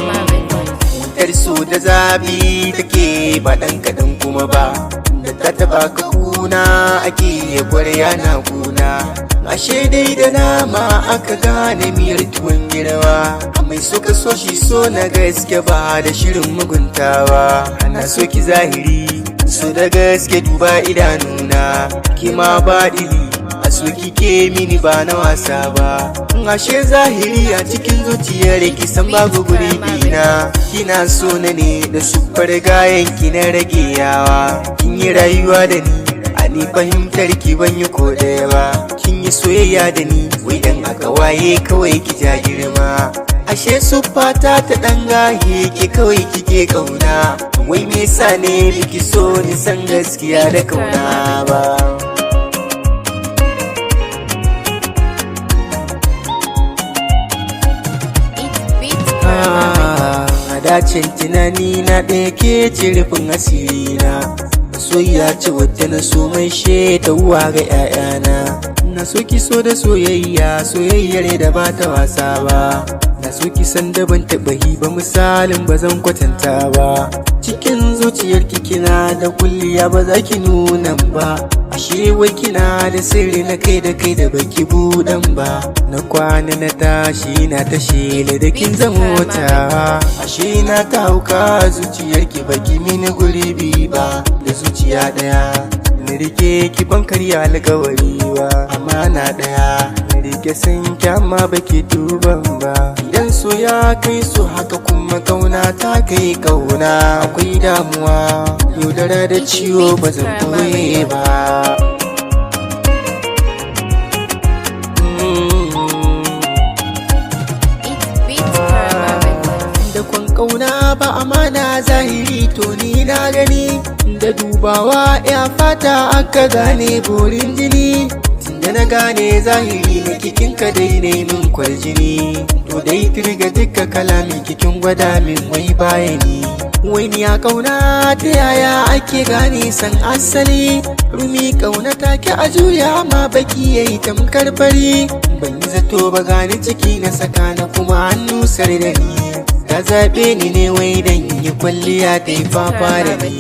Wutar so da zabi take ba ɗan kaɗan kuma ba, da ta taɓa ka kuna ake kwarya na kuna. Ashe dai da nama aka gane miyar tuwon girma, mai suka so shi so na gaske ba da shirin muguntawa. Ana so ki zahiri so da gaske duba idanuna, kima ba ɗili a so kike mini ba na wasa ba. Ashe zahiri a cikin zuciyar ki san babu guri bina, kina so na ne da sufar gayan ki na rage yawa. Kin yi rayuwa da ni a ni fahimtar ki ban yi ko ɗaya ba, kin yi soyayya da ni wai dan aka waye kawai ki ja girma. Ashe sufata ta ɗan gaye ki kawai kike kauna, wai me yasa ne biki so ni san gaskiya da kauna ba. A dacin tunani na ɗaya ke ce rufin asiri na, soyayya ce wadda na so mai shaidawa ga 'ya'yana. Na so ki so da soyayya, soyayyar da ba ta wasa ba. Na so ki san da ban taɓa yi ba, misalin ba zan kwatanta ba. Cikin zuciyar ki kina da kulliya ba za ki nuna ba, ashe wai kina da sirri na kai da kai da baki buɗan ba. Na kwana na tashi na ta shela da kin zama wata, ashe na ta hauka zuciyar ki baki mini gurbi ba. Da zuciya ɗaya na rike ki ban karya alkawari ba, amana ɗaya na rike san ki amma baki duban ba. Idan so ya kai so haka kuma kauna ta kai kauna, akwai damuwa yaudara da ciwo ba zan koye ba. Da kwan kauna ba amana zahiri to ni na gani, da dubawa ya fata aka gane borin jini. Tunda na gane zahiri na kikin ka dai ne min kwarjini, to dai kirga duka kalamin kikin gwada min wai bayani. Wai ni a kauna ta yaya ake gane san asali, rumi kauna take a juya ma baki yayi tamkar fari. Ban yi zato ba gane ciki na saka na kuma hannu sar da ni, ta zaɓe ni ne wai dan yi kwalliya ta yi fafa da ni.